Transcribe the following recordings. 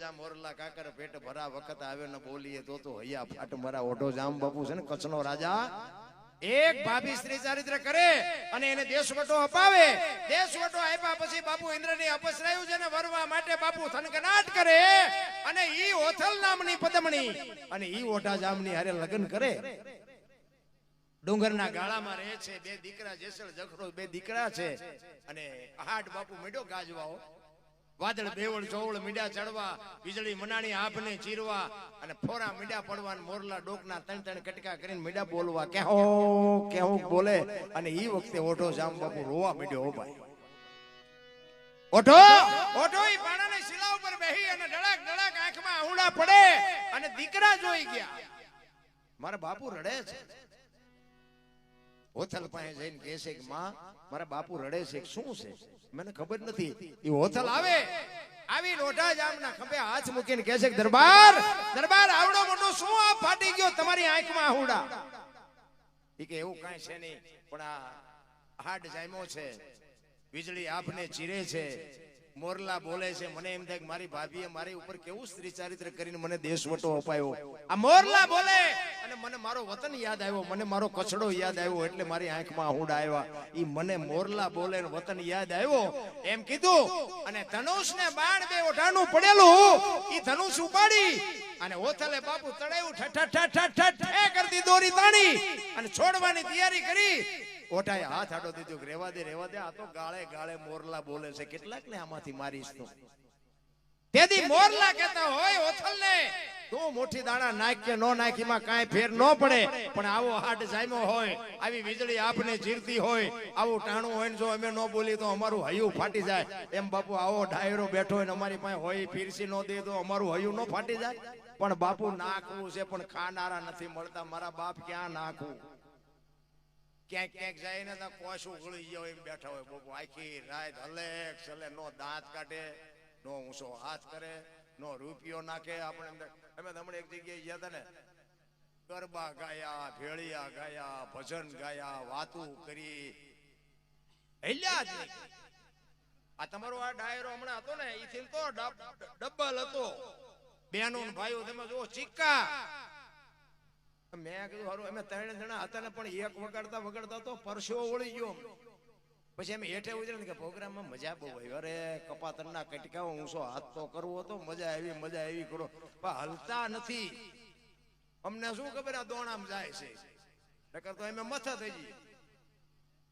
જા મોરલા કાકર પેટ ભરા વખત આવ્યો ને બોલીએ તો હૈયા ફાટ મારા ઓઢો જામ બાપુ છે ને કચ્છનો રાજા એક ભાભી સ્ત્રી ચારિત્ર કરે અને એને દેશવટો અપાવે દેશવટો આપ્યા પછી બાપુ ઇન્દ્રની અપસરાયું છે ને વરવા માટે બાપુ થનગનાટ કરે અને ઈ ઓથલ નામની પદમણી અને ઈ ઓઢા જામની હારે લગ્ન કરે ડુંગરના ગાળામાં રહે છે બે દીકરા જેસલ જખરો બે દીકરા છે અને હાડ બાપુ મીડો ગાજવાઓ વાદળ બેવળ ચોવળ મીડા ચડવા વીજળી મનાણી આભને ચીરવા અને ફોરા મીડા પડવા મોરલા ડોકના ત્રણ ત્રણ કટકા કરીને મીડા બોલવા કેવું બોલે અને ઈ વખતે ઓઢો જામ બાપુ રોવા મીડ્યો ભાઈ ઓઢો ઈ પાણાની શિલા ઉપર બેહી અને ડળક ડળક આંખમાં આહુડા પડે અને દીકરા જોઈ ગયા મારા બાપુ રડે છે હોથલ પાસે જઈને કહે છે કે માં મારા બાપુ રડે છે શું છે મને ખબર નથી એ હોથલ આવે આવી ઓઢા જામના ખંભે હાથ મૂકીને કહે છે કે દરબાર આવડો મોટો શું આ ફાટી ગયો તમારી આંખમાં આહુડા ઈ કે એવું કાંઈ છે નહીં પણ આ હાડ જામ્યો છે વીજળી આભને ચીરે છે મોરલા બોલે છે મને એમ થાય કે મારી ભાભીએ મારી ઉપર કેવું સ્ત્રી ચારિત્ર કરીને મને દેશવટો અપાયો આ મોરલા બોલે અને મને મારો વતન યાદ આવ્યો મને મારો કચડો યાદ આવ્યો એટલે મારી આંખમાં આહુડા આવ્યા ઈ મને મોરલા બોલે ને વતન યાદ આવ્યો એમ કીધું અને ધનુષ ને બાણ બે ઓઢાનું પડેલું ઈ ધનુષ ઉપાડી અને ઓથલે બાપુ તળાયું ઠઠ કરતી દોરી તાણી અને છોડવાની તૈયારી કરી ઓઢાએ હાથ આડો દીધો કે રેવા દે આ તો ગાળે ગાળે મોરલા બોલે છે કેટલાક ને આમાંથી મારીશ તો તેથી મોરલા કહેતા હોય ઓથલ ને તું મોટી દાણા નાખ કે નો નાખીમાં કાંઈ ફેર ન પડે પણ આવો હાડ જામ્યો હોય આવી વીજળી આપને ચીરતી હોય આવું ટાણું હોય ને જો અમે ન બોલી તો અમારું હૈયું ફાટી જાય એમ બાપુ આવો ડાયરો બેઠો હોય ને અમારી પાસે હોય ફીરસી ન દે તો અમારું હૈયું ન ફાટી જાય પણ બાપુ નાખવું છે પણ ખાનારા નથી મળતા મારા બાપ ક્યાં નાખવું ક્યાંક જાય ને કોશું ગળી ગયો એમ બેઠા હોય બાપુ આખી રાત હલે ચલે નો દાંત કાઢે નો ઊંચો હાથ કરે નો રૂપિયો નાખે આપણે અમે હમણાં એક જગ્યાએ ગયા હતા ને ગરબા ગાયા ભેળિયા ગાયા ભજન ગાયા વાતું કરી હેલ્યા જ નહીં આ તમારો આ ડાયરો હમણાં હતો ને ઈ થી તો ડબલ હતો બહેનો ને ભાઈઓ તમે જો ચીક્કા મેં કીધું હારું અમે ત્રણ જણા હતા ને પણ એક વગાડતા તો પરસેવો વળી ગયો પછી અમે હેઠે ઉતર્યા કે પ્રોગ્રામમાં મજા બહુ આવી અરે કપાતરના કટકાઓ ઊંચો હાથ તો કરવો હતો મજા આવી કરો પણ હલતા નથી અમને શું ખબર આ દોણામ જાય છે નકર તો અમે મથા થઈ જઈએ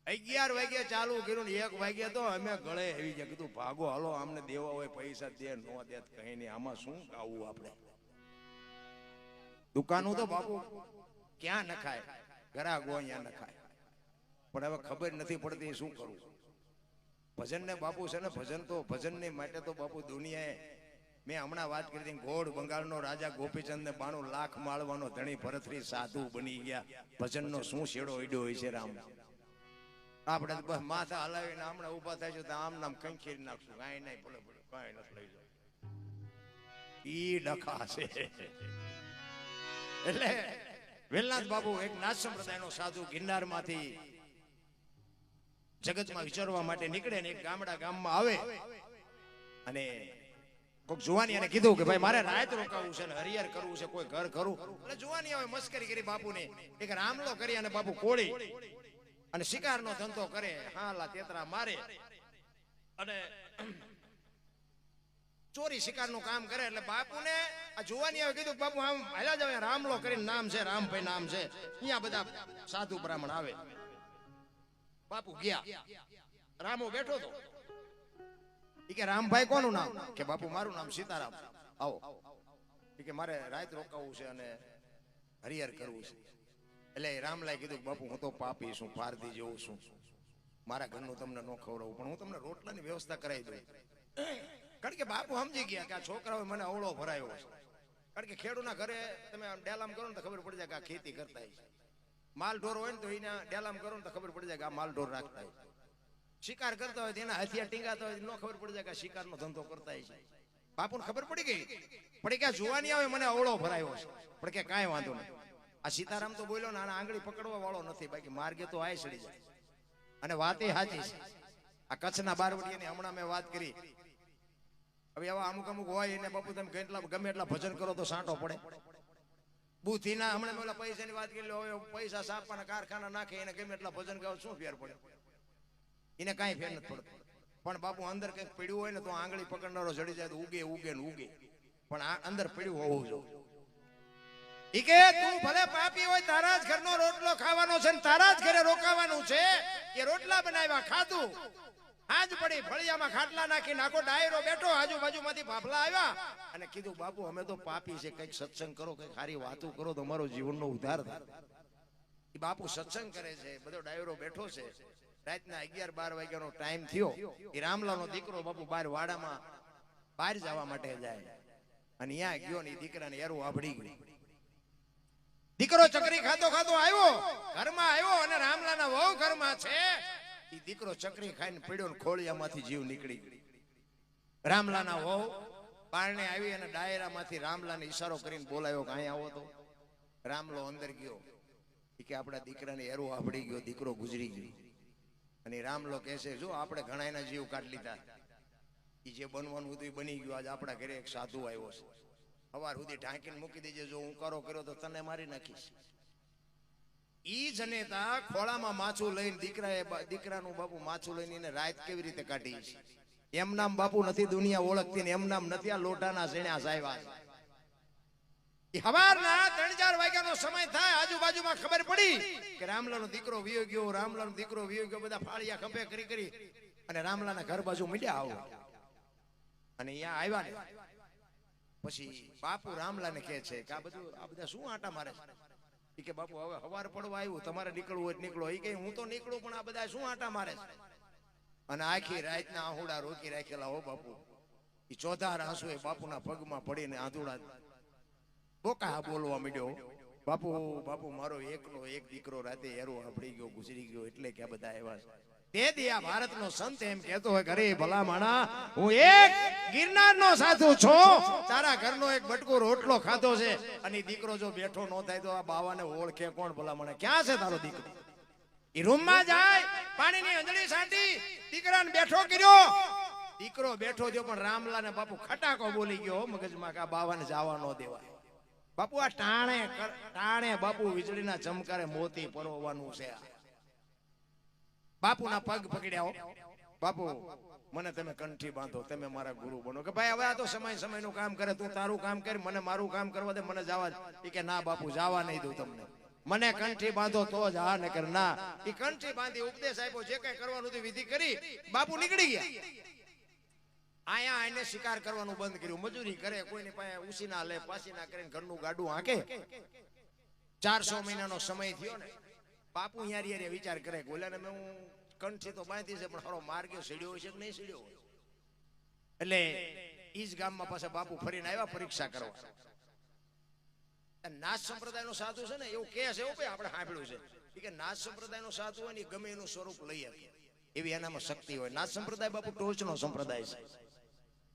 11 વાગે ચાલુ કર્યું ને 1 વાગે તો અમે ગળે આવી ગયા કીધું ભાગો હાલો અમને દેવા હોય પૈસા દે નો દે કઈ નહીં આમાં શું ગાવું આપણે દુકાનો તો બાપુ ક્યાં નખાય ગરાગો અહીંયા નખાય પણ હવે ખબર નથી પડતી શું કરું ભજન ને બાપુ છે ને ભજન ને માટે તો બાપુ દુનિયાએ મેં હમણાં વાત કરી હતી ગોળ બંગાળનો રાજા ગોપીચંદ ને 92 લાખ માળવાનો ધણી ભરતરી સાધુ બની ગયા ભજનનો શું છેડો ઈડ્યો હોય છે રામ આપણે બસ માથા હલાવીને હમણાં ઉભા થાય છે તો આમ નામ કંખી નાખશું કાંઈ નહીં ભલે કાંઈ નથી લઈ જાવ ઈ ડખા છે એટલે વેલનાથ બાપુ એક નાથ સંપ્રદાયનો સાધુ ગિરનાર માંથી જગતમાં વિચારવા માટે નીકળે ને એક ગામમાં આવે અને કોઈક જુવાની એને કીધું કે ભાઈ મારે રાત રોકાવું છે ને હરિયાર કરવું છે કોઈ ઘર કરું એટલે જુવાની આવે મસ્કરી કરી બાપુને એક રામલો કરી અને બાપુ કોળી અને શિકારનો ધંધો કરે હાલા તેતરા મારે અને ચોરી શિકારનું કામ કરે એટલે બાપુને આ જુવાની આવે કીધું બાપુ આમ હાલ્યા જાવ રામલો કરીને નામ છે રામભાઈ નામ છે અહીંયા બધા સાધુ બ્રાહ્મણ આવે બાપુ ગયા રામો બેઠો તો ઈ કે રામભાઈ કોનું નામ કે બાપુ મારું નામ સીતારામ આવો ઈ કે મારે રાત રોકાવું છે અને હરિહર કરવું છે એટલે રામલાએ કીધું બાપુ હું તો પાપી છું પારધી જેવું છું મારા ઘરનું તમને ન ખવડાવું પણ હું તમને રોટલાની વ્યવસ્થા કરાવી દઉં કારણ કે બાપુ સમજી ગયા કે આ છોકરાઓ મને અવળો ભરાયો છે કારણ કે ખેડૂના ઘરે તમે ડેલામ કરો ને તો ખબર પડી જાય કે આ ખેતી કરતા હોય માલ ઢોર હોય ને તો એના ડેલામ કરો ને તો ખબર પડી જાય કે આ માલ ઢોર રાખતા હોય શિકાર કરતા હોય એના હથિયાર ટીંગાતા હોય ન ખબર પડી જાય કે શિકારનો ધંધો કરતા હોય છે બાપુને ખબર પડી ગઈ કે જુવાની આવે મને અવળો ભરાયો છે પણ કે કાંઈ વાંધો નહીં આ સીતારામ તો બોલ્યો ને આના આંગળી પકડવા વાળો નથી બાકી માર્ગે તો આય ચડી જાય અને વાત એ સાચી છે આ કચ્છના બારવટીયાની હમણાં મેં વાત કરી હવે આવા અમુક અમુક હોય એને બાપુ તમે ગમે એટલા ભજન કરો તો સાંટો પડે. બુદ્ધિ ના હમણાં પેલા પૈસાની વાત કરી લો, હવે પૈસા સાપવાના કારખાના નાખે એને ગમે એટલા ભજન ગાવ શું ફેર પડે? એને કાંઈ ફેર નથી પડતો. પણ બાપુ અંદર કંઈક પડ્યું હોય ને તો આંગળી પકડનારો જડી જાય તો ઉગે ઉગે ને ઉગે, પણ આ અંદર પડ્યું હોવું જોઈએ. ઈ કે તું ભલે પાપી હોય, તારા જ ઘરનો રોટલો ખાવાનો છે ને તારા જ ઘરે રોકાવાનું છે. એ રોટલા બનાવ્યા, ખાધું, આજ પડી ફળિયામાં ખાટલા નાખી નાખો, ડાયરો બેઠો, આજુબાજુમાંથી ફાફલા આવ્યા અને કીધું બાપુ અમે તો પાપી છે, કંઈક સત્સંગ કરો, કંઈક સારી વાતો કરો તો અમારો જીવનનો ઉદ્ધાર થાય. એ બાપુ સત્સંગ કરે છે, બધો ડાયરો બેઠો છે. રાતના 11-12 વાગ્યાનો ટાઈમ થયો. એ રામલાનો દીકરો બાપુ બહાર વાડામાં બહાર જવા માટે જાય અને ત્યાં ગયો ને દીકરાને એરું આભડી ગયું. દીકરો ચકરી ખાતો ખાતો આવ્યો, ઘરમાં આવ્યો અને રામલાના વહુ ઘરમાં છે. એ દીકરો ચકરી ખાઈને પડ્યો ને ખોળિયામાંથી જીવ નીકળી ગયો. રામલાના વહુ બારણે આવી અને ડાયરામાંથી રામલાને ઈશારો કરીને બોલાવ્યો કે અહીંયા આવો તો. રામલો અંદર ગયો. કે આપણા દીકરાને એરું આભડી ગયો, દીકરો ગુજરી ગયો. અને રામલો કહે છે જો આપણે ઘણા એના જીવ કાઢી લીધા, એ જે બનવાનું હતું એ બની ગયું. આજે આપણા ઘરે એક સાધુ આવ્યો છે, સવાર સુધી ઢાંકીને મૂકી દેજે, જો હું કરો કર્યો તો તને મારી નાખીશ. ઈ જનેતા ખોળામાં માછું લઈને દીકરાનું બાપુ માછું લઈને એને રાત કેવી રીતે કાઢી છે? એમ નામ બાપુ નથી દુનિયા ઓળખતી ને એમ નામ નથી આ લોટાના ઝીણા સાહેબા. સવારના 3-4 વાગ્યાનો સમય થાય, આજુબાજુમાં ખબર પડી કે રામલાનો દીકરો વિયો ગયો, રામલાનો દીકરો વિયો ગયો. બધા ફાળિયા ખંભે કરી અને રામલાના ઘર બાજુ મીડ્યા આવો અને અહીંયા આવ્યા ને પછી બાપુ રામલાને કહે છે કે આ બધા શું આટા મારે છે? કે બાપુ હવે સવાર પડવા આવ્યું, તમારે નીકળવું હોય નીકળો. એ કે હું તો નીકળું, પણ આ બધા શું આટા મારે છે? અને આખી રાતના આહુડા રોકી રાખેલા હો બાપુ. એ ચોધાર આંસુ એ બાપુના પગમાં પડીને આંધુડા બોકા બોલવા માંડ્યો. બાપુ બાપુ મારો એકનો એક દીકરો રાતે એરો આપડી ગયો, ગુજરી ગયો, એટલે કે બધા એવા તે દિયા ભારતનો સંત એમ કહેતો હોય ઘરે ભલા માણા હું એક ગિરનારનો સાધુ છું, તારા ઘરનો એક બટકો રોટલો ખાધો છે અને દીકરો જો બેઠો ન થાય તો આ બાવાને ઓળખે કોણ? ભલા માણા ક્યાં છે તારો દીકરો? એ રૂમમાં જાય, પાણીની અંજળી સાંટી દીકરાને બેઠો કર્યો. દીકરો બેઠો થયો પણ રામલાને બાપુ ખટાકો બોલી ગયો મગજમાં કે આ બાવાને જવા ન દેવાય. બાપુ આ ટાણે બાપુ વીજળીના ચમકારે મોતી પરોવાનું છે. બાપુના પગ પકડ્યા, બાપુ મને તમે કંઠી બાંધો, તમે મારા ગુરુ બનો. કે ભાઈ હવે આ તો સમયનું કામ કરે, તું તારું કામ કરી, મને મારું કામ કરવા દે, મને જવા દે. કે ના બાપુ જવા નહીં દઉં તમને, મને કંઠી બાંધો તો જ હા, નકર ના. એ કંઠી બાંધી ઉપદેશ આપ્યો, જે કઈ કરવાનું હતું વિધિ કરી, બાપુ નીકળી ગયા. આયા એને શિકાર કરવાનું બંધ કર્યું, મજૂરી કરે, કોઈની પાસે ઉસીના લે, પાસીના કરીને ઘરનું ગાડું હાંકે. 400 મહિનાનો સમય થયો ને બાપુ યાર વિચાર કરે કે ઓલાને મેં હું કંઠી તો બાંધી છે પણ હારો માર્ગે સીડ્યો છે કે નહીં સીડ્યો? એટલે ઈ જ ગામમાં પાછા બાપુ ફરીને આવ્યા પરીક્ષા કરવા. નાથ સંપ્રદાયનો સાધુ છે ને એવું કહે છે, એવું આપણે સાંભળ્યું છે કે નાથ સંપ્રદાયનો સાધુ હોય ને ગમે એનું સ્વરૂપ લઈ શકે એવી એનામાં શક્તિ હોય. નાથ સંપ્રદાય બાપુ ટોચનો સંપ્રદાય છે.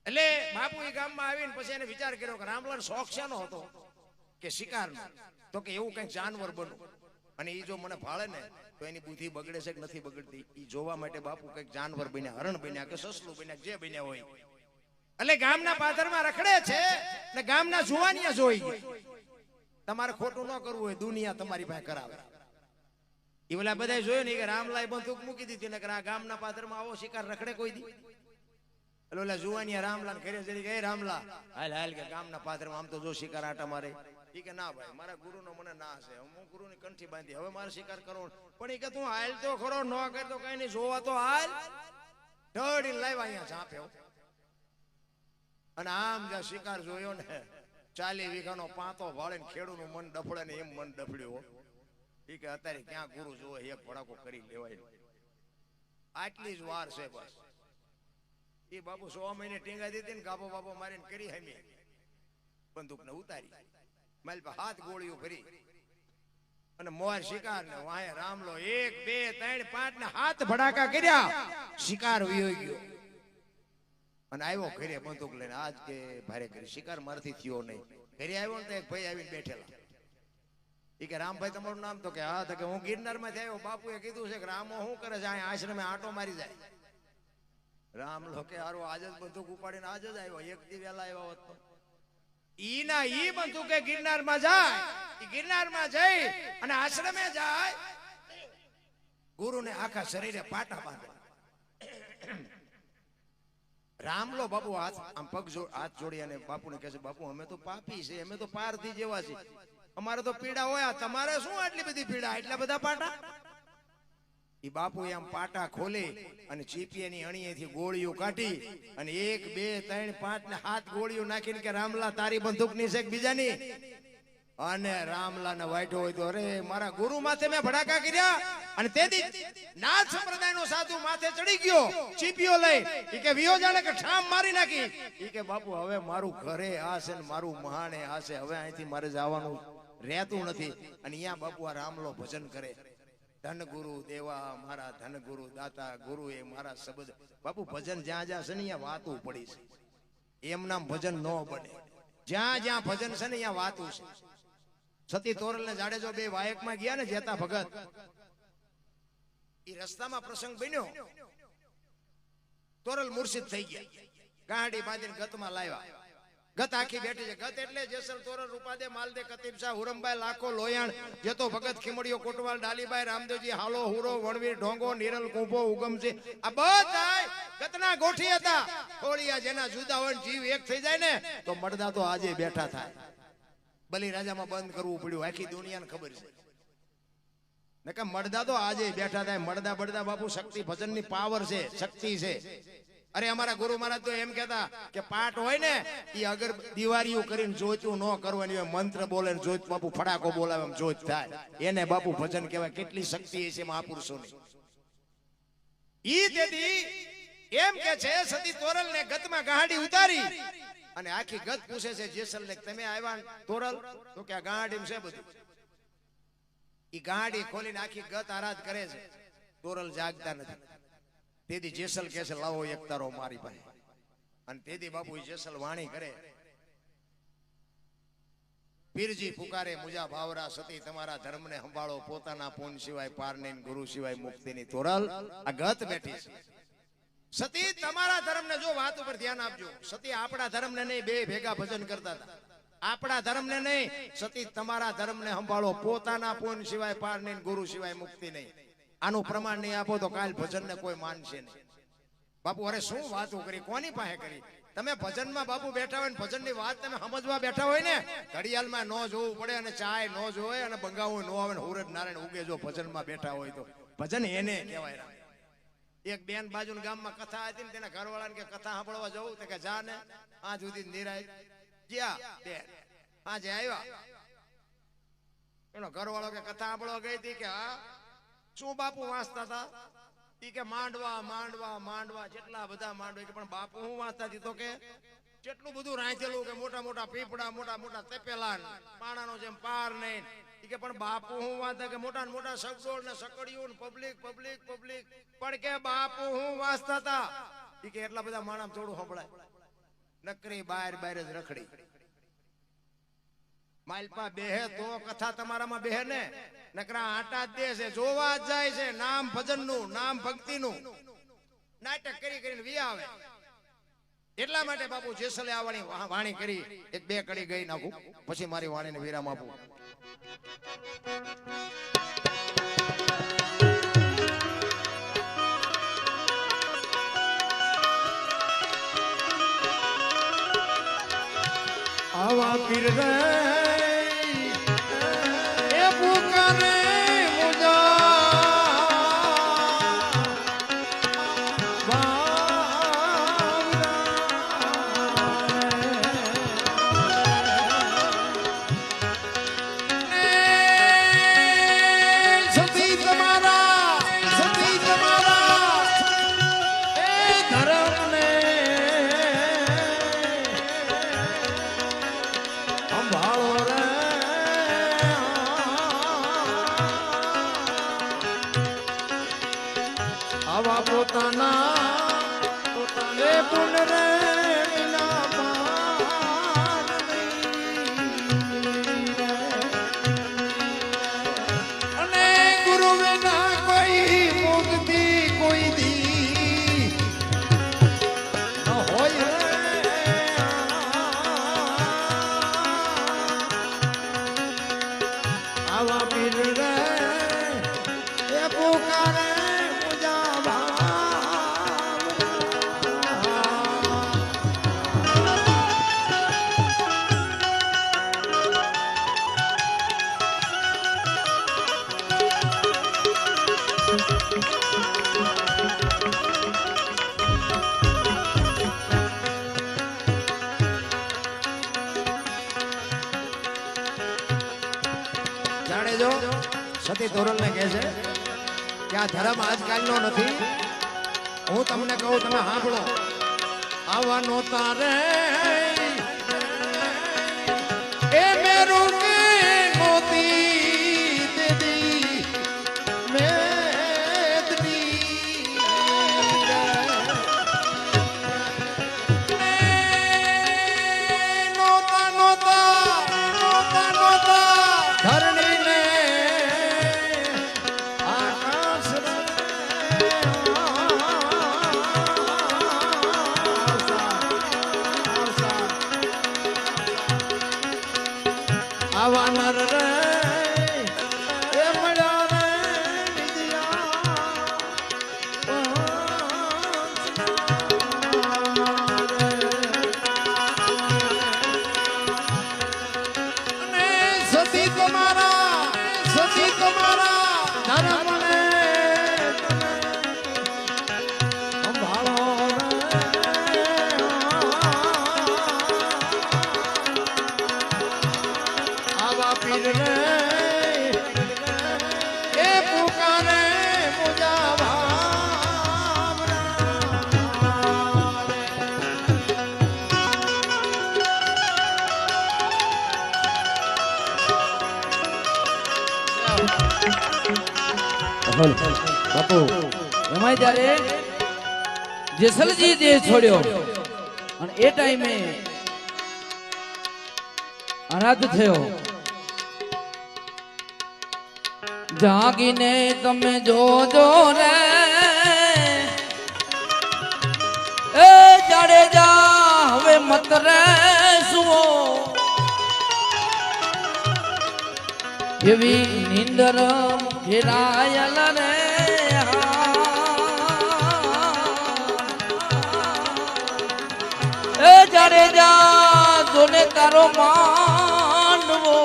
એટલે બાપુ એ ગામમાં આવીને પછી એને વિચાર કર્યો કે રામલાલ શોખ શાનો હતો? કે શિકારનો. તો કે એવું કંઈક જાનવર બનું અને એ જો મને ભાળે ને તો એની બુદ્ધિ બગડે છે કે નથી બગડતી એ જોવા માટે બાપુ કંઈક જાનવર બન્યા, હરણ બન્યા કે સસલું બન્યા, જે બન્યા હોય. એટલે ગામના પાદરમાં રખડે છે ને ગામના જુવાનિયા જોઈ તમારે ખોટું ન કરવું હોય, દુનિયા તમારી પાસે કરાવે. એ ઓલા બધા જોયું ને કે રામલાએ બંદૂક મૂકી દીધી ને આ ગામના પાદરમાં આવો શિકાર રખડે કોઈ દી? એટલે ઓલા જુવાનિયા રામલાને ઘરે જઈ કે રામલા હાલ હાલ કે ગામના પાદરમાં આમ તો જો શિકાર આટા મારે. એ કે ના ભાઈ મારા ગુરુનો મને ના છે, હું ગુરુની કંઠી બાંધી, હવે મારે શિકાર કરવો. પણ એ કે તું હાલ તો ખરો, ન કર તો કઈ નહીં, જોવા તો હાલ. ઢળીને લાવ્યા અહીંયા ઝાંપ્યો અને આમ જ્યાં શિકાર જોયો ને 40 વીઘાનો પાંતો ભાળે ને ખેડૂનું મન ડફડે ને એમ મન ડફડ્યું. એ કે અત્યારે ક્યાં ગુરુ જોવે, એક ભડાકો કરી લેવાય, આટલી જ વાર છે બસ. એ બાપુ 100 મહિને ટીંગા દીધી ને ગાભો બાપો મારીને કરી હમી બંદૂક ને ઉતારી મારી પાસે હાથ ગોળીઓ ભરી અને મોર શિકાર ને વાહે રામલો 1 2 3 5 ને હાથ ભડાકા કર્યા, શિકાર વયો ગયો અને આવ્યો ઘરે બંદૂક લઈને. આજ કે ભારે કરી શિકાર મારથી થયો નહીં. ઘરે આવ્યો ને તો એક ભાઈ આવીને બેઠેલા. એ કે રામભાઈ તમારું નામ? તો કે હા. તો કે હું ગિરનાર માંથી આવ્યો. બાપુએ કીધું છે કે રામો શું કરે છે અહીંયા આશ્રમે આંટો મારી જાય. રામ લોકે હારું આજ જ બંદૂક ઉપાડીને આજ જ આવ્યો, એક દી વેલા આવ્યા હોત તો ઈના ઈ બંદૂકે ગિરનારમાં જાય, ઈ ગિરનારમાં જઈ અને આશ્રમે જાય, ગુરુને આખા શરીરે પાટા બાંધે. રામલો બાપુ હાથ આમ પગ હાથ જોડી અને બાપુને કહે છે, બાપુ અમે તો પાપી છે, અમે તો પારથી જેવા છે, અમારે તો પીડા હોય, તમારે શું આટલી બધી પીડા, એટલા બધા પાટા? ઈ બાપુ આમ પાટા ખોલી અને ચીપિયાની અણીએથી ગોળીઓ કાઢી અને 1 2 3 5 ને 7 ગોળીઓ નાખીને કે રામલા તારી બંદૂકની છે કે બીજાની? અને રામલાને વાઈટો હોય તો અરે મારા ગુરુ માથે મેં ભડાકા કર્યા. અને તેથી નાથ સંપ્રદાયનો સાધુ માથે ચડી ગયો ચીપિયો લઈ, ઈ કે વિયો જાણે કે ઠામ મારી નાખી. ઈ કે બાપુ હવે મારું ઘરે આ છે ને મારું મહાણે આ છે, હવે અહીંથી મારે જવાનું રહેતું નથી. અને અહીંયા બાપુ આ રામલો ભજન કરે, ધન ગુરુ દેવા મારા, ધન ગુરુ દાતા, ગુરુ એ મારા શબ્દ. બાપુ ભજન જ્યાં જ્યાં છે ને અહીંયા વાતું પડી છે, એમ નામ ભજન ન બને. જ્યાં જ્યાં ભજન છે ને અહીંયા વાતું છે. સતી તોરલ ને જાડેજો બે વાયકમાં ગયા ને જેતા ભગત, ઈ રસ્તામાં પ્રસંગ બન્યો, તોરલ મુર્શિદ થઈ ગયા, ગાડી બાંધીને ગતમાં લાવ્યા. ગત આખી બેઠી છે. ગત એટલે જેસલ તોરલ રૂપાદે માલદે કતીબ શાહ હુરમભાઈ લાખો લોયાણ જેતો ભગત ખીમડીયો કોટવાલ ડાલીભાઈ રામદેવજી હાલો હુરો વણવીર ઢોંગો નિરલ કુંભો ઉગમસિંહ, આ બધા ગતના ગોઠી હતા. ખોડિયા જેના જુદા હોય જીવ એક થઈ જાય ને તો મળદા તો આજે બેઠા થાય. બલી રાજામાં બંધ કરવું પડ્યું, આખી દુનિયાને ખબર છે ને કે મળદા તો આજે બેઠા થાય. મળદા બળદા બાપુ શક્તિ ભજનની પાવર છે, શક્તિ છે. અરે અમારા ગુરુ મહારાજ તો એમ કહેતા કે પાઠ હોય ને એ અગર દિવારીઓ કરીને જોઈતું ન કરવાની હોય, મંત્ર બોલે જોઈત બાપુ ફડાકો બોલાવે એમ જોઈત થાય, એને બાપુ ભજન કહેવાય. કેટલી શક્તિ છે મહાપુરુષોની. ઈ તેથી એમ કે છે સતી તોરલ ને ગતમાં ગાડી ઉતારી અને આખી ગત પૂછે છે જેસલ ને, તમે આવ્યા તોરલ? તો કે આ ગાડી છે બધું. ઈ ગાડી ખોલીને આખી ગત આરાધ કરે છે. તોરલ જાગતા નથી. તેથી જેસલ કહે છે લાવો એક તારો મારી પાસે. અને તેથી બાપુ જેસલ વાણી કરે, પીરજી પુકારે મુજા ભાવરા, સતી તમારા ધર્મને સંભાળો, પોતાના પૂન સિવાય પાર નહીં, ગુરુ સિવાય મુક્તિની. તોરલ આ ગત બેઠી છે. સતી તમારા ધર્મને, જો વાત ઉપર ધ્યાન આપજો, સતી આપણા ધર્મને નહીં, બે ભેગા ભજન કરતા હતા. આપણા ધર્મને નહીં, સતી તમારા ધર્મને સંભાળો, પોતાના પૂન સિવાય પાર નહીં, ગુરુ સિવાય મુક્તિ નહીં. આનું પ્રમાણ નહીં આપો તો કાલ ભજન ને કોઈ માનશે નહીં. બાપુ અરે શું વાતો કરી, કોની પાસે કરી? તમે ભજનમાં બાપુ બેઠા હોય ને ભજનની વાત તમે સમજવા બેઠા હોય ને, ઘડિયાળમાં ન જોવું પડે અને ચાય ન જોવે અને બંગાવું ન આવે ને સૂરજ નારાયણ ઉગે જો ભજનમાં બેઠા હોય તો. ભજન એને કહેવાય. એક બેન બાજુના ગામમાં કથા હતી ને તેના ઘરવાળાને કે કથા સાંભળવા જવું, તો કે જા ને આ સુધી નિરાય જ્યાં બેન આજે આવ્યા. એનો ઘરવાળો કે કથા સાંભળવા ગઈ હતી કે હા શું બાપુ વાંચતા હતા? ઈ કે માંડવા માંડવા માંડવા, જેટલા બધા માંડવા. કે પણ બાપુ હું વાંચતા હતી? તો કે કેટલું બધું રાંચેલું, કે મોટા મોટા પીપળા, મોટા મોટા તપેલા, પાણાનો જેમ પાર નહીં. કે પણ બાપુ હું વાંચતા? કે મોટા મોટા સગડોળ ને સકડિયું ને પબ્લિક પબ્લિક પબ્લિક. પણ કે બાપુ હું વાંચતા હતા? ઈ કે એટલા બધા માણસ થોડું સંભળાય, નકરી બહાર બહાર જ રખડી. માલપા બેહે તો કથા તમારામાં બેહે ને, નકરા આટા જ દે છે, જોવા જ જાય છે. નામ ભજનનું, નામ ભક્તિનું નાટક કરી કરીને વી આવે. એટલા માટે બાપુ જેસલે આવવાની વાણી કરી. એક બે કડી ગઈ નાખું પછી મારી વાણીને વિરામ આપું. આવા પીર રે એ પુકારે મુજા સંભાળો રે જાડેજો સતી તોરલને કહે છે કે આ ધર્મ આજકાલનો નથી. હું તમને કહું, તમે સાંભળો. આવવાનો તારે એ મેરું કે મોતી દીદી મેદની નોતા નોતા નોતા નોતા ધરણીને આકાશ આવા નર રે એ મળ્યા રે અને સતી તમારા ધર્મને સંભાળો પીર રે એ પુકારે મુજા બાપુ એમાં ત્યારે જેસલજી દેહ છોડ્યો અને એ ટાઈમે અનાથ થયો. જાગીને તમે જોજો રે એ જાડેજા હવે મત રે સુઓ એવી નીંદર ઘેરાયલ રે એ જાડેજા જોને તારો માનવો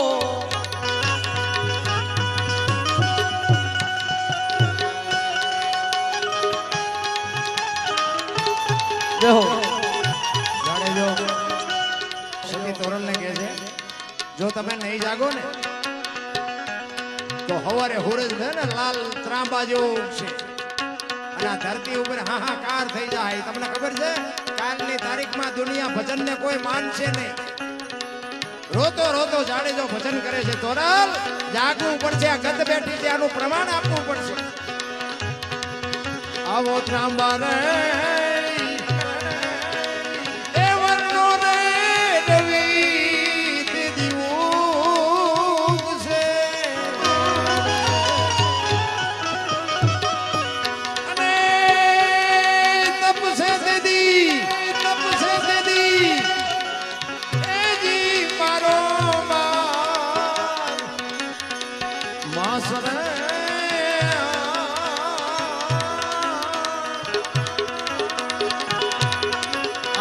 જાડેજો સતી તોરલને કહે છે જો તમે નહીં જાગો ને તો હવારે હુરજ ને લાલ ત્રાંબા જેવું છે અને આ ધરતી ઉપર હાહાકાર થઈ જાય. તમને ખબર છે કાલની તારીખમાં દુનિયા ભજનને કોઈ માનશે નહીં. રોતો રોતો જાડેજો ભજન કરે છે. તોરલ જાગવું પડશે, આ ગદ બેઠી છે આનું પ્રમાણ આપવું પડશે. આવો ત્રાંબા રે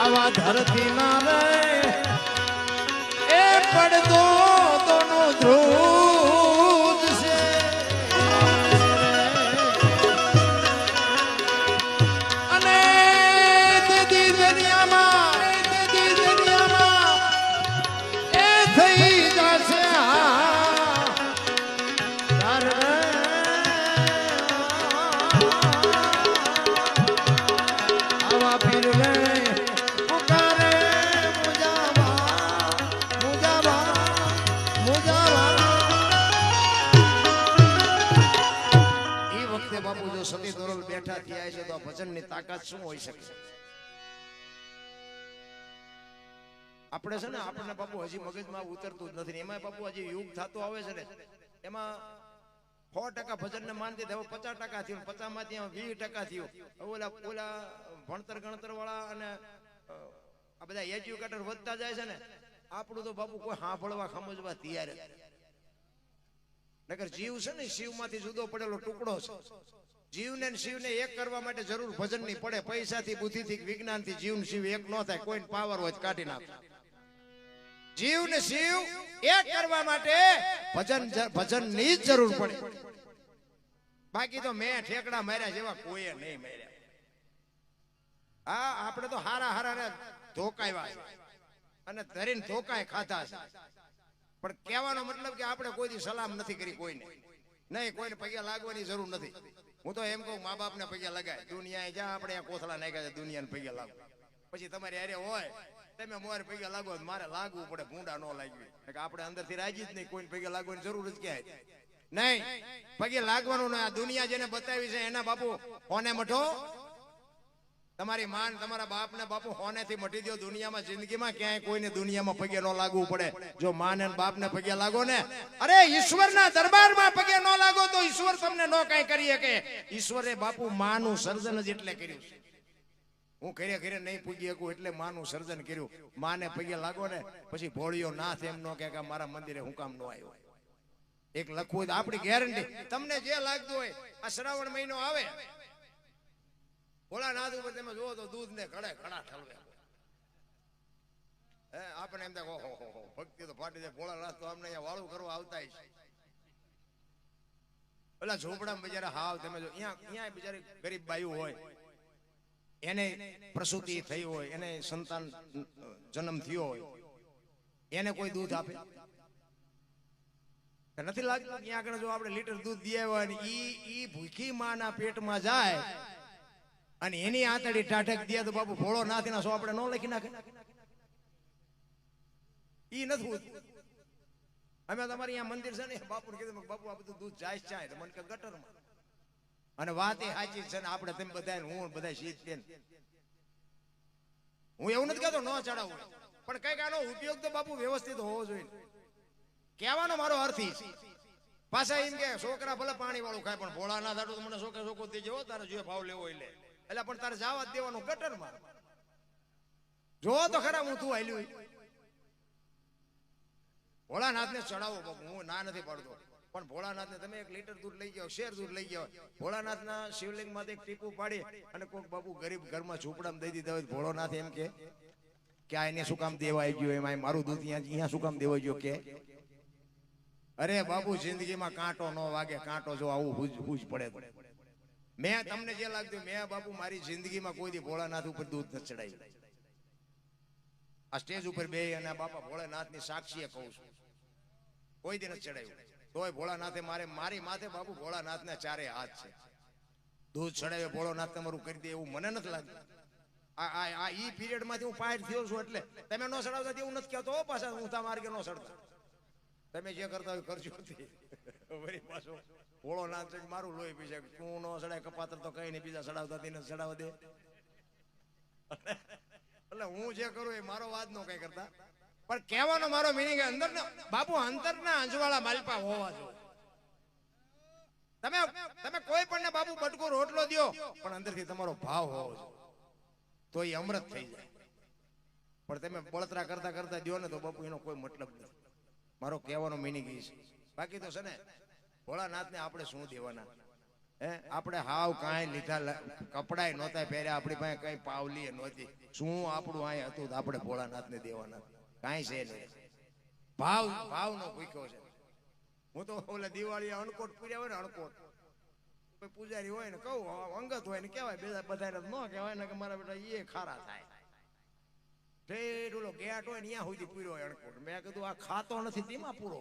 આવા ધરતી ના રે એ પડતો તોનો ધ્રુજ છે અને તેદી દરિયામાં એ થઈ જશે આવા પીર રે બાપુ જો સતી તોરલ બેઠા થયા છે તો આ ભજનની તાકાત શું હોઈ શકે? આપણે છે ને આપણને બાપુ હજી મગજમાં ઉતરતું જ નથી. એમાં બાપુ હજી યુગ થતો આવે છે ને એમાં 100% ભજનને માનતી હવે 50% થયું, 50 માંથી 20% થયું. ઓલા ભણતર ગણતર વાળા અને આ બધા એજ્યુકેટર વધતા જાય છે ને આપણું તો બાપુ કોઈ સાંભળવા સમજવા તૈયાર જ. નકર જીવ છે ને શિવમાંથી જુદો પડેલો ટુકડો છે. જીવને શિવને એક કરવા માટે જરૂર ભજનની પડે. પૈસાથી, બુદ્ધિથી, વિજ્ઞાનથી જીવ શિવ એક ન થાય. કોઈ પાવર હોય કાઢી નાખે. જીવને શિવ એક કરવા માટે ભજનની જ જરૂર પડે. બાકી તો મેં ઠેકડા માર્યા જેવા કોઈએ નહીં માર્યા. હા, આપણે તો હારા હારા ધોકાવ્યા છે અને ધરીને ધોકાય ખાધા છે. પણ કહેવાનો મતલબ કે આપણે કોઈથી સલામ નથી કરી કોઈને. નહીં, કોઈને પગે લાગવાની જરૂર નથી. હું તો એમ કહું, મા બાપને પગે લગાય. દુનિયાએ જ્યાં આપણે આ કોથળા નાખ્યા છે, દુનિયાને પગે લાગુ. પછી તમારી હારે હોય, તમે મોરે પગે લાગો, મારે લાગવું પડે, ભૂંડા ન લાગવી. આપણે અંદરથી રાજી જ નહીં, કોઈને પગે લાગવાની જરૂર જ ક્યાંય નહીં. પગે લાગવાનું નહીં. આ દુનિયા જેને બતાવી છે એના બાપુ હોને મઠો. તમારી માન તમારા બાપ ને બાપુ હોને થી મટી દો. દુનિયામાં જિંદગીમાં ક્યાંય કોઈને દુનિયામાં પગે ન લાગવું પડે. જો માન અને બાપ ને પગે લાગો ને, અરે ઈશ્વરના દરબારમાં પગે ન લાગો તો ઈશ્વર તમને ન કઈ કરી શકે. ઈશ્વરે બાપુ માનું સર્જન જ એટલે કર્યું છે. હું ઘરે ઘરે નહીં પૂજી શકું એટલે માનું સર્જન કર્યું. માને પગે લાગો ને પછી ભોળિયો નાથ એમ નો કે મારા મંદિરે હું કામ ન આવ્યો. એક લખવું હોય આપણી ગેરંટી. તમને જે લાગતું હોય, આ શ્રાવણ મહિનો આવે, ભોળાનાથ ઉપર તમે જુઓ તો દૂધ ને ઘડે ઘડા ઠલવે. આપણે એમ થાય ઓહો ભક્તિ તો ફાટી જાય. ભોળાનાથ તો અમને અહીંયા વાળું કરવા આવતા છે. પેલા ઝોપડામાં બિચારા હાવ તમે જો અહીંયા બિચારી ગરીબ બાયું હોય, એને પ્રસૂતિ થઈ હોય, એને સંતાન જન્મ થયો હોય, એને કોઈ દૂધ આપે નથી લાગતું? ત્યાં આગળ જો આપણે લીટર દૂધ દે હોય ને ઈ ભૂખી માના પેટમાં જાય અને એની આંતળી ટાઢક દે તો બાપુ ભોળો નાથી ના સો આપણે ન લખી નાખે. ઈ નથી. અમે તમારી અહીંયા મંદિર છે ને, બાપુ કીધું બાપુ આ બધું દૂધ જાય છે તો મને કે ગટરમાં. અને વાત એ સાચી છે ને, આપણે તેમ બધા હું બધા શીત કે હું એવું નથી કહેતો ન ચડાવું, પણ કઈક આનો ઉપયોગ તો બાપુ વ્યવસ્થિત હોવો જોઈએ. કહેવાનો મારો અર્થ છે. પાછા એમ કે છોકરા ભલે પાણી વાળું ખાય પણ ભોળા ના થાતું તો મને છોકરા છોકરો દેજો, તારે જો ભાવ લેવો એટલે એટલે પણ તારે જવા જ દેવાનું ગટરમાં. જો તો ખરા હું તું હાલ્યું ભોળાનાથ ને ચડાવો બાપુ, હું ના નથી પાડતો, પણ ભોળાનાથ ને તમે 1 લીટર દૂધ લઈ જાઓ, શેર દૂધ લઈ જાઓ, ભોળાનાથ ના શિવલિંગ માંથી એક ટીપું પાડી અને કોઈક બાપુ ગરીબ ઘરમાં ઝૂંપડામાં દઈ દીધા હોય, ભોળાનાથ એમ કે આ એને શું કામ દેવાઈ ગયું, એમાં મારું દૂધ અહીંયા શું કામ દેવાઈ ગયું કે? અરે બાપુ જિંદગીમાં કાંટો ન વાગે. કાંટો જો આવું હુજ પડે. મેં તમને જે લાગતું, મેં બાપુ મારી જિંદગીમાં કોઈ દી ભોળાનાથ ઉપર દૂધ નથી ચડાવ્યું. આ સ્ટેજ ઉપર બે અને બાપા ભોળાનાથ ની સાક્ષીએ કહું છું, કોઈ દી નથી ચડાવ્યું. તોય ભોળાનાથે મારી માથે બાપુ ભોળાનાથ ના 4 હાથ છે. દૂધ ચડાવે ભોળાનાથ તમારું કરી દે એવું મને નથી લાગતું. આ ઈ પીરિયડ માંથી હું પાર થયો છું એટલે તમે ન ચડાવતા એવું નથી કહેતો. પાછા હું તા માર્ગે ન ચડતા. તમે જે કરતા હોય કરજો. વળી પાછો ભોળાનાથ મારું લોહી પીશે, તું ન ચડાય કપાતર તો કઈ નહીં, બીજા ચડાવતા તેને ચડાવવા દે. એટલે હું જે કરું એ મારો વાત નો કઈ કરતા, પણ કહેવાનો મારો મિનિંગ અંદર બાપુ અંતરના અંજવાળા માલપા હોવા જોઈએ. તમે કોઈ પણ ને બાપુ બટકો રોટલો દો પણ અંદરથી તમારો ભાવ હોવો જોઈએ, તો એ અમૃત થઈ જાય. પણ તમે બળતરા કરતા કરતા દો ને તો બાપુ એનો કોઈ મતલબ નથી. મારો કહેવાનો મિનિંગ એ છે. બાકી તો છે ને ભોળાનાથ ને આપણે શું દેવાના? આપણે હાવ કાંઈ લીધા કપડાય નહોતા પહેર્યા, આપણી પાસે કઈ પાવલી નહોતી, શું આપણું અહીં હતું તો આપણે ભોળાનાથ ને દેવાના? કાંઈ છે નહીં. ભાવ નો ભૂખ્યો છે. હું તો ઓલા દિવાળી અણકોટ પૂર્યા હોય ને, અણકોટ કોઈ પૂજારી હોય ને કહું અંગત હોય ને કહેવાય, બધા ન કહેવાય ને કે મારા બેટા એ ખારા થાય. ઓલો ગેટ હોય ને ત્યાં સુધી પૂર્યો હોય અણકોટ. મેં કીધું આ ખાતો નથી તેમાં પૂરો.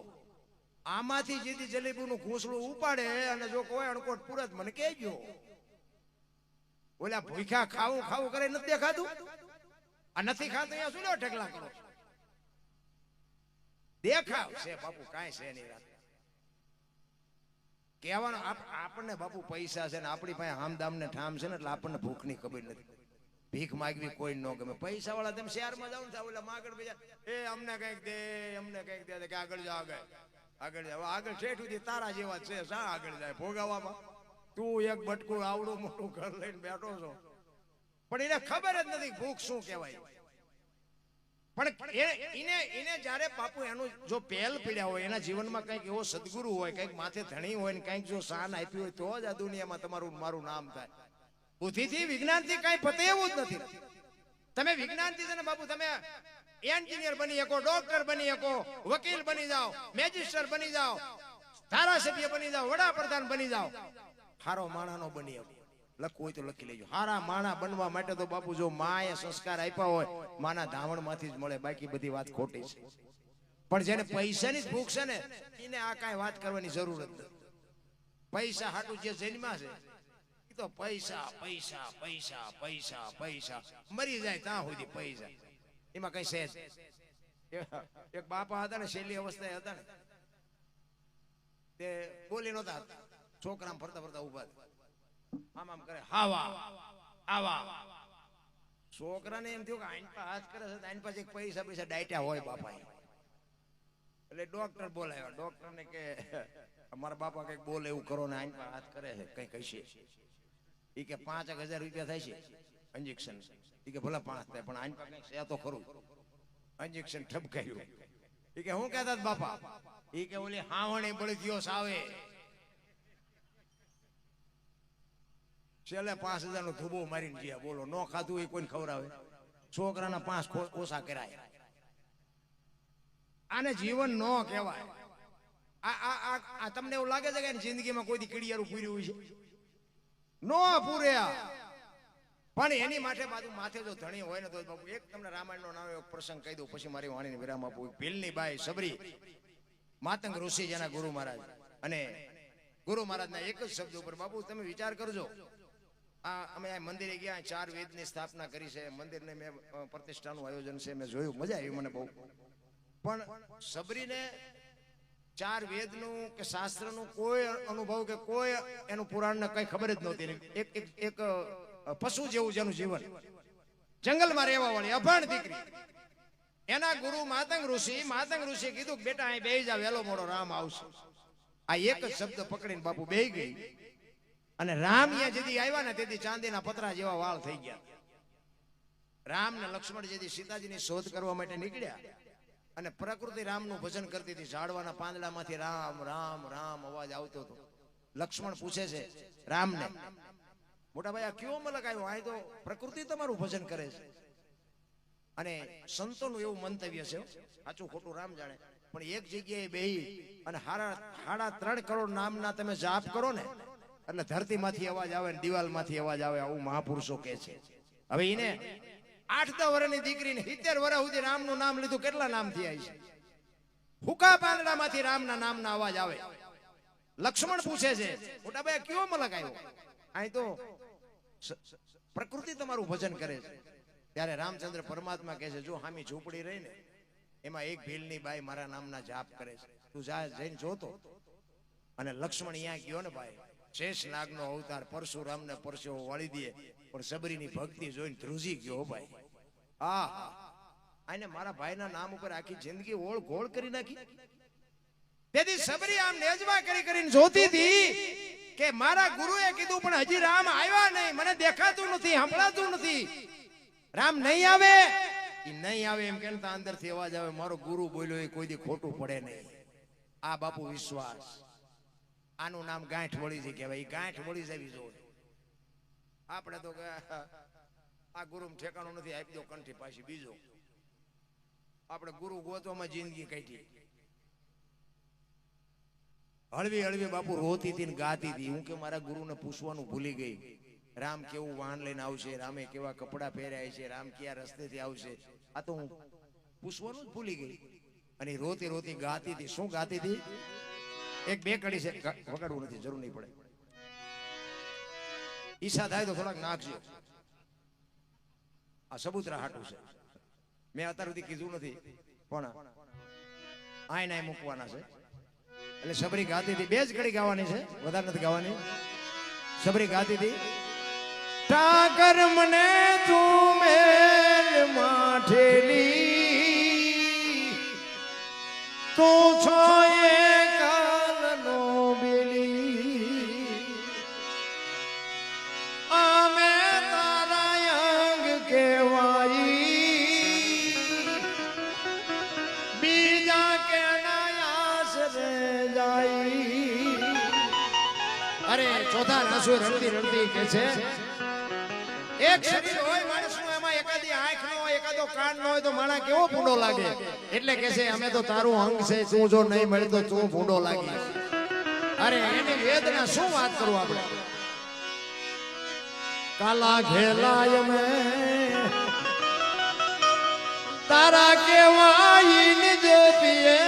આમાંથી જેથી જલેબી નું ઘૂંસડું ઉપાડે અને જો કોઈ અણકોટ પૂરત મને કહેજો. ઓલા ભૂખ્યા ખાવું કરે નથી દેખાતું? આ નથી ખાતું અહીંયા શું લો ઢગલા કરો? દેખાવ છે બાપુ, કાંઈ છે નહીં. રાત કહેવાનું આપણને બાપુ પૈસા છે ને આપણી પાસે આમદામ ને ઠામ છે ને એટલે આપણને ભૂખ ની ખબર નથી. ભીખ માગવી કોઈ ન ગમે. પૈસા વાળા તમે શહેરમાં જાવ ને ઓલા માગડ બીજા અમને કઈક દે, અમને કઈક દે કે આગળ જાવ, આગળ જાવ. આગળ ઠેઠ સુધી તારા જેવા છે, શા આગળ જાય ભોગાવામાં? તું એક બટકું આવડું મોટું ઘર લઈને બેઠો છો, પણ એને ખબર જ નથી ભૂખ શું કહેવાય. પણ એને જયારે બાપુ એનું જો પહેલ પીડ્યા હોય, એના જીવનમાં કઈક એવો સદગુરુ હોય, કઈક માથે ધણી હોય ને કઈક જો શાન આપ્યું હોય, તો જ આ દુનિયામાં તમારું મારું નામ થાય. બુદ્ધિથી વિજ્ઞાનથી કઈ પતે એવું જ નથી. તમે વિજ્ઞાનથી છે ને બાપુ તમે એન્જિનિયર બની શકો, ડોક્ટર બની શકો, વકીલ બની જાઓ, મેજિસ્ટર બની જાઓ, ધારાસભ્ય બની જાઓ, વડાપ્રધાન બની જાઓ, હારો માણાનો બની શકો. લખવું હોય તો લખી લેજો. હારા માણા બનવા માટે તો બાપુ જો માએ સંસ્કાર આપ્યા હોય, માના ધાવણ માંથી જ મળે, બાકી બધી વાત ખોટી છે. પણ જેને પૈસાની જ ભૂખ છે ને એને આ કાંઈ વાત કરવાની જરૂર જ નથી. પૈસા હાટું જે જન્મા છે એ તો પૈસા પૈસા પૈસા પૈસા પૈસા મરી જાય ત્યાં સુધી પૈસા, એમાં કઈ છે જ. એક બાપા હતા ને, શૈલી અવસ્થાએ હતા ને, તે બોલી નહોતા, છોકરા ફરતા ફરતા ઉભા આમ આમ કરે, હાવા આવા. છોકરાને એમ થયું કે આઈન પર હાથ કરે છે, આઈન પાસે પૈસા પૈસા ડાયટા હોય બાપા. એટલે ડોક્ટર બોલાવ્યા. ડોક્ટર ને કે અમારા બાપા કઈક બોલે એવું કરો ને, આઈન પર હાથ કરે છે કઈ કહીશે. એ કે 5,000 રૂપિયા થાય છે ઇન્જેક્શન. એ કે ભલે 5 થાય પણ આઈન પર કઈક છે તો ખરું. ઇન્જેક્શન ઠપકાયું. એ કે હું કહેતા બાપા? એ કે ઓલી હાવણી બળી ગયો સાવે, છેલ્લે 5,000 નું ધુબો મારીને ગયા. બોલો, નો ખાધું એ કોઈને ખવડાવે? છોકરાના 5 ઓછા કરાય. આને જીવન નો કહેવાય. આ તમને એવું લાગે છે કે જિંદગીમાં કોઈ દી કીડિયારું પૂર્યું હોય છે? નો પૂર્યા. પણ એની માટે બાજુ માથે જો ધણી હોય ને તો બાપુ એક તમને રામાયણનો નાનો એક પ્રસંગ કહી દઉં, પછી મારી વાણીને વિરામ આપું. ભીલની બાઈ સબરી, માતંગ ઋષિ જેના ગુરુ મહારાજ, અને ગુરુ મહારાજના એક જ શબ્દ ઉપર બાપુ તમે વિચાર કરજો. અમે આ મંદિરે ગયા, 4 વેદની સ્થાપના કરી છે. મંદિરને મેં પ્રતિષ્ઠાનું આયોજન છે, મેં જોયું, મજા આવી મને બહુ. પણ સબરીને 4 વેદનું કે શાસ્ત્રનું કોઈ અનુભવ કે કોઈ એનું પુરાણને કઈ ખબર જ નહોતી. એક પશુ જેવું જેનું જીવન, જંગલમાં રહેવા વાળી અભણ દીકરી. એના ગુરુ માતંગ ઋષિ કીધું કે બેટા અહીં બેહી જા, વેલો મોડો રામ આવશે. આ એક જ શબ્દ પકડીને બાપુ બેહી ગઈ. અને રામ અહીંયા જેથી આવ્યા ને તેથી ચાંદીના પતરા જેવા વાળ થઈ ગયા. રામ ને લક્ષ્મણ જેથી સીતાજીની શોધ કરવા માટે નીકળ્યા, અને પ્રકૃતિ રામનું ભજન કરતી હતી. ઝાડવાના પાંદડામાંથી રામ રામ રામ અવાજ આવતો હતો. લક્ષ્મણ પૂછે છે રામને, મોટા ભાઈ આ કયો મલક આવ્યો? અહીં તો પ્રકૃતિ તમારું ભજન કરે છે. અને સંતોનું એવું મંતવ્ય છે, સાચું ખોટું રામ જાણે, પણ એક જગ્યાએ બેહી અને 3.5 કરોડ નામના તમે જાપ કરો ને એટલે ધરતીમાંથી અવાજ આવે ને દિવાલમાંથી અવાજ આવે, આવું મહાપુરુષો કહે છે. હવે એને 8-10 વર્ષની દીકરીને 70 વર્ષ સુધી રામનું નામ લીધું, કેટલા નામ થયા છે? હુકા પાંદડામાંથી રામના નામના અવાજ આવે. લક્ષ્મણ પૂછે છે મોટા ભાઈ કયો મલક આવ્યો? અહીં તો પ્રકૃતિ તમારું ભજન કરે છે. ત્યારે રામચંદ્ર પરમાત્મા કહે છે, જો હામી ઝૂંપડી રહી ને એમાં એક ભીલની બાઈ મારા નામના જાપ કરે છે, તું જા જઈને જોતો. અને લક્ષ્મણ અહીંયા ગયો ને ભાઈ, શેષ નાગનો અવતાર, પરશુરામને પરસેવો વાળી દે, પણ સબરીની ભક્તિ જોઈને ધ્રુજી ગયો ભાઈ. આને મારા ભાઈના નામ ઉપર આખી જિંદગી ઓળ ગોળ કરી નાખી. તેથી સબરી આમ નેજવા કરી કરીને જોતી હતી કે મારા ગુરુએ કીધું પણ હજી રામ આવ્યા નહીં, મને દેખાતું નથી, સંભળાતું નથી. રામ નહીં આવે, એ નહીં આવે એમ કે અંદરથી અવાજ આવે, મારો ગુરુ બોલ્યો એ કોઈ દી ખોટું પડે નહીં. આ બાપુ વિશ્વાસ. આનું નામ ગાંઠ વળી છે કહેવાય. ગાંઠ વળી જવી જોઈએ. આપણે તો આ ગુરુ ઠેકાણું નથી, આપી દો કંઠી પાછી બીજો. આપણે ગુરુ ગોતવામાં જિંદગી કાઢી. હળવી હળવી બાપુ રોતી હતી ને ગાતી હતી. હું કે મારા ગુરુને પૂછવાનું ભૂલી ગઈ, રામ કેવું વાહન લઈને આવશે, રામે કેવા કપડા પહેર્યા છે, રામ કયા રસ્તેથી આવશે, આ તો હું પૂછવાનું જ ભૂલી ગઈ. અને રોતી રોતી ગાતી હતી. શું ગાતી હતી? એક બે કડી છે, વગાડવું નથી, જરૂર નહીં પડે. ઈચ્છા થાય તો થોડાક નાખજો. આ સબૂતરા હાટું છે, મેં અત્યાર સુધી કીધું નથી, પણ આય મૂકવાના છે. એટલે સબરી ગાતી હતી. 2 જ કડી ગાવાની છે, વધારે નથી ગાવાની. સબરી ગાતી હતી, ઠાકર મને તું મેલ માઠેલી, તું છો એ કાલનો બેલી, અમે તારા અંગ કહેવાઈ, બીજા કેના આશરે જાય. અરે ચોથા નાસુ રડતી રડતી કે છે, એક શરીર હોય માણસનું, એમાં એકાદી આંખ ન હોય, એકાદો કાન ન હોય તો માણા કેવો ભૂંડો લાગે. એટલે કે છે અમે તો તારું અંગ છે, તું જો નહીં મળે તો તું ભૂંડો લાગી. અરે એની વેદના શું વાત કરું આપણે. કાલા ઘેલાય મે તારા કેવાય નિજ પીએ,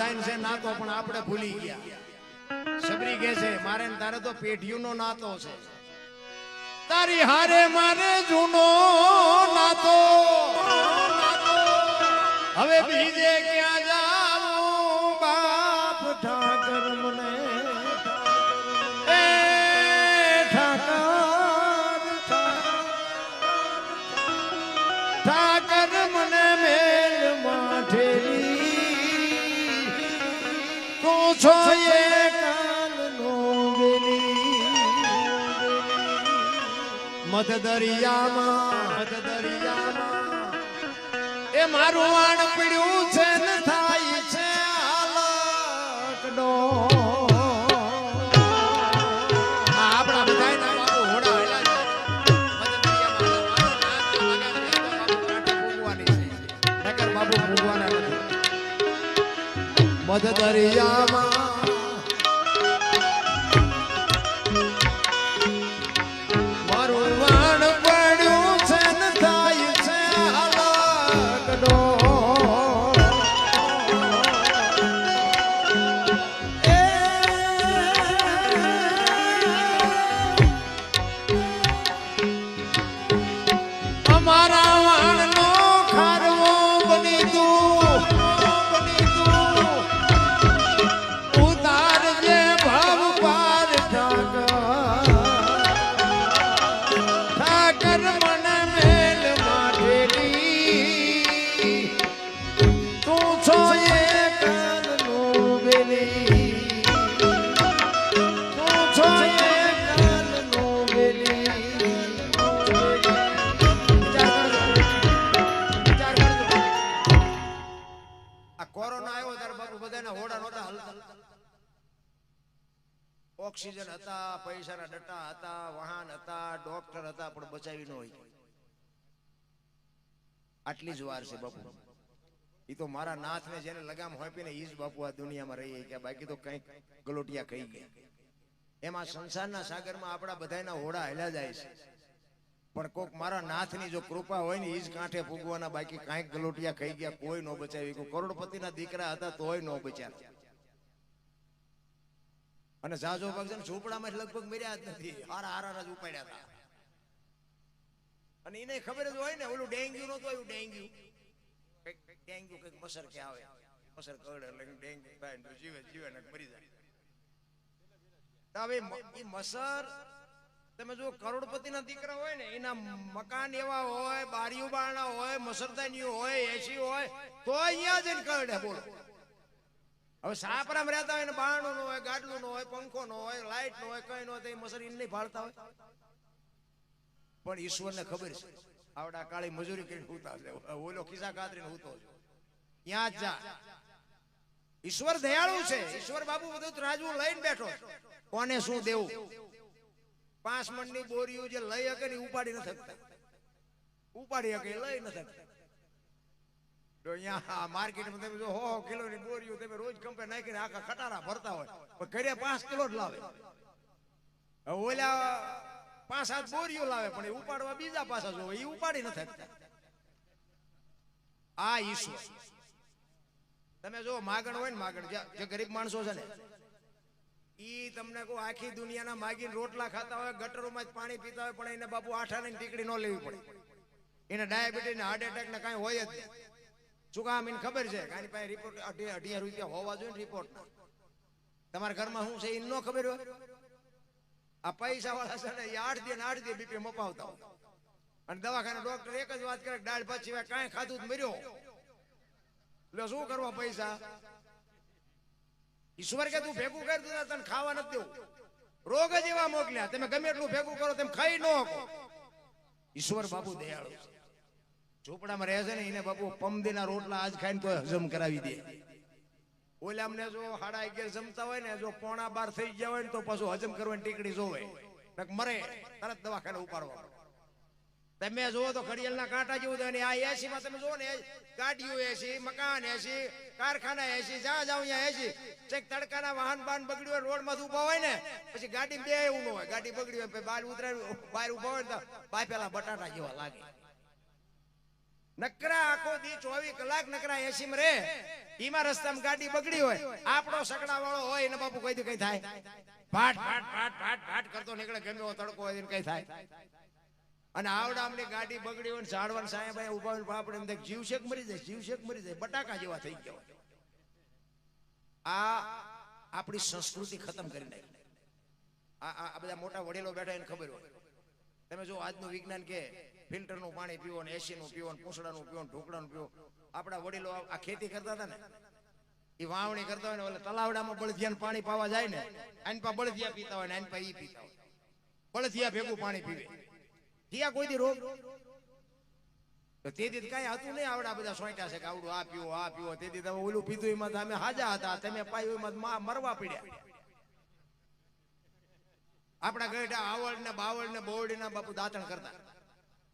બધાને છે નાતો પણ આપણે ભૂલી ગયા. સબરી કે છે મારે ને તારે તો પેઢીઓનો નાતો છે. તારી હારે મારે જૂનો નાતો. હવે બીજે ક્યાં જાઉં બાપ ઠાકર મને એ ઠાકર મને મેલ માઠેલી તું છો એ કાલનો વેલી મધ દરિયામાં એ મારું વાણ પીડ્યું છે ને થાય છે હાલકડો. આપણા બધાયના બાપુ હોડા હેલા છે. બાપુ ભૂગવાના નથી. મધ દરિયામાં મારું વાણ પડ્યું છે ને થાય છે હાલકડો. અમારા વાણનો ખારવો બની તું ઉતારજે ભાવ પાર ઠાકર મને મેલ માઠેલી તું છો એ કાલનો વેલી તું છો એ કાલનો વેલી. આ કોરોના આવ્યો ત્યારે બાપુ બધાના હોડા નહોતા હલતા. ઓક્સિજન હતા, પૈસાના ડટા હતા, વાહન હતા, ડોક્ટર હતા, પણ બચાવી ન હોય. આટલી જ વાર છે બાપુ. એ તો મારા નાથને જેને લગામ હોપીને ઈ જ બાપુ આ દુનિયામાં રહી ગયા. બાકી તો કંઈક ગલોટિયા કહી ગયા. એમાં સંસારના સાગરમાં આપણા બધાના હોડા હેલા જાય છે. પણ કોક મારા નાથની જો કૃપા હોય ને ઈ જ કાંઠે ફૂગવાના. બાકી કાંઈક ગલોટિયા ખાઈ ગયા, કોઈ નો બચાવી. કોઈ કરોડપતિના દીકરા હતા તોય નો બચ્યા. અને જાજો ભાગ છે ને ઝૂંપડામાં લગભગ મર્યા જ નથી. હારા જ ઉપાડ્યા હતા. અને એને ખબર જ હોય ને ઓલું ડેન્ગ્યુ નતું આવ્યું. ડેન્ગ્યુ કઈક મસર કે આવે, મસર કરડે એટલે ડેન્ગ્યુ થાય ને જીવે ને મરી જાય. હવે એ મસર તમે જો કરોડપતિના દીકરા હોય ને એના મકાન એવા હોય, બારીઓ બારણા હોય, મસરદાનીઓ હોય, એસી હોય તો અહીંયા જઈને કરડે. બોલો હવે સાપરામ રહેતા હોય ને બારણું નો હોય, ગાડલું નો હોય, પંખો નો હોય, લાઈટ નો હોય, કઈ નો હોય તો એ મસર એને નહીં ભાળતા હોય. પણ ઈશ્વરને ખબર છે આવડા કાળી મજૂરી કરીને હુતા છે. ઓલો ખિસ્સા કાતરીને હુતો છે. ત્યાં જ જા. ઈશ્વર દયાળુ છે. ઈશ્વર બાપુ બધું રાજવું લઈને બેઠો. કોને શું દેવું? 5 મણની બોરીઓ જે લઈ શકે ને ઉપાડી ન શકતા. ઉપાડી શકે લઈ ન શકતા. તો અહીંયા માર્કેટમાં તમે જો 100 કિલોની બોરીઓ તમે રોજ કંપે નાખીને આખા ખટારા ભરતા હોય પણ ઘરે 5 કિલો જ લાવે. ઓલા 5-7 બોરીઓ લાવે પણ એ ઉપાડવા બીજા પાછા જોવે. એ ઉપાડી ન શકતા. આ ઈશ્વર. તમે જો માગણ હોય ને માગણ જે ગરીબ માણસો છે ને ઈ તમને કહું આખી દુનિયાના માગીને રોટલા ખાતા હોય, ગટરોમાં જ પાણી પીતા હોય પણ એને બાપુ 8 આનાની ટીકડી ન લેવી પડે. એને ડાયાબિટીસ ને હાર્ટ એટેક ને કાંઈ હોય જ નહીં. શું કામ એને ખબર છે કે આની પાસે રિપોર્ટ 18 રૂપિયા હોવા જોઈએ ને રિપોર્ટ. તમારા ઘરમાં શું છે એ ન ખબર હોય. આ પૈસા વાળા છે ને એ 8 દી બીપી મપાવતા હોય. અને દવાખાના ડોક્ટર એક જ વાત કરે દાળ ભાત સિવાય કાંઈ ખાધું જ મર્યો. એટલે શું કરવા પૈસા? ઈશ્વર કે તું ભેગું કરી દીધા તને ખાવા નથી દેવું. રોગ જ એવા મોકલ્યા તમે ગમે એટલું ભેગું કરો તેમ ખાઈ ન શકો. ઈશ્વર બાપુ દયાળુ છે. ઝૂંપડામાં રહે છે ને એને બાપુ પમદીના રોટલા આજ ખાઈને તો હજમ કરાવી દે. ઓલા અમને જો 11:30 જમતા હોય ને જો 11:15 થઈ ગયા હોય ને તો પાછું હજમ કરવાની ટીકડી જોવે. મરે તરત દવાખાને ઉપાડવા. તમે જુઓ તો ઘડિયાળના કાંટા જેવું થાય ને આ એસીમાં તમે જુઓ ને ગાડીઓ એસી, મકાન એસી, કારખાના એસી, જ્યાં જાવ ત્યાં એસી. ચેક તડકાના વાહન બાન બગડ્યું હોય રોડમાં ઉભા હોય ને પછી ગાડી બે એવું ન હોય. ગાડી બગડી હોય બહાર ઉતરાય બહાર ઉભા હોય ને તો બાય પેલા બટાટા જેવા લાગે. નકરા આખો દી 24 કલાક નકરા એસી માં રે, ઈમાં રસ્તામાં ગાડી બગડી હોય, આપણો સકડા વાળો હોય એને બાપુ કઈ કઈ થાય, ભાટ ભાટ ભાટ ભાટ ભાટ કરતો નીકળે, ગમે એવો તડકો હોય એને કઈ થાય. અને આવડામની ગાડી બગડી હોય, ઝાડવાન સાહેબ ઉભા હોય, આપણે એમ થાય જીવશેક મરી જાય, જીવશેક મરી જાય, બટાકા જેવા થઈ ગયા હોય. આ આપણી સંસ્કૃતિ ખતમ કરી નાખી. આ બધા મોટા વડીલો બેઠા એને ખબર હોય. તમે જો આજનું વિજ્ઞાન કે ફિલ્ટરનું પાણી પીવો ને એસી નું પીવો ને પૂંછડાનું પીવો ને ઢોકળાનું પીવો. આપણા વડીલો આ ખેતી કરતા હતા ને, એ વાવણી કરતા હોય ને, ઓલે તલાવડામાં બળદિયાને પાણી પાવા જાય ને, આની પા બળદિયા પીતા હોય ને આની પા ઈ પીતા હોય. બળદિયા ભેગું પાણી પીવે, ત્યાં કોઈ દી રોગ તેથી કઈ હતું નહીં. આવડા બધા સોંટ્યા છે કે આવડું આ પીવો આ પીવો. તેથી તમે ઓલું પીધું એમાં તમે હાજા હતા, તમે પાયું એમાં મરવા પડ્યા. આપણા ગઢા આવડ ને બાવળ ને બોવડી ના બાપુ દાંતણ કરતા,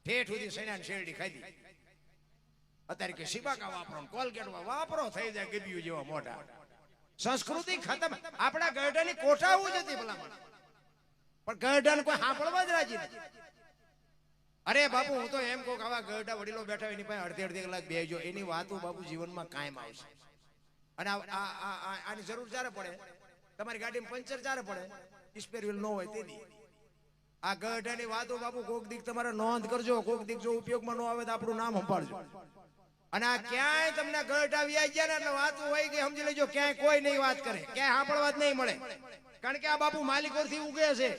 ઠેઠ સુધી સૈણા શેરડી ખાધી. અત્યારે કે સિબાકા વાપરો, કોલગેટ વાપરો, થઈ જાય ગબ્યું જેવા મોટા. સંસ્કૃતિ ખતમ. આપણા ગઢાની કોઠાવું જ હતી ભલામણ, પણ ગઢાને કોઈ સાંભળવા જ રાજી નથી. અરે બાપુ હું તો એમ કહું કે આવા ગઢા વડીલો બેઠા એની પાસે અડધી અડધી કલાક બેસજો, એની વાતો બાપુ જીવનમાં કાયમ આવશે. અને આની જરૂર ચારે પડે, તમારી ગાડીમાં પંચર ચારે પડે, સ્પેર વ્હીલ ન હોય તેથી આ ગઢાની વાતો બાપુ કોક દીક તમારે નોંધ કરજો. કોક દીક જો ઉપયોગમાં ન આવે તો આપણું નામ સંભાળજો. અને આ ક્યાંય તમને ગઢા વ્યાઈ ગયા ને એટલે વાતો હોય કે સમજી લેજો, ક્યાંય કોઈ નહીં વાત કરે, ક્યાંય સાંભળવા જ નહીં મળે. કારણ કે આ બાપુ માલિકોથી ઉગે છે.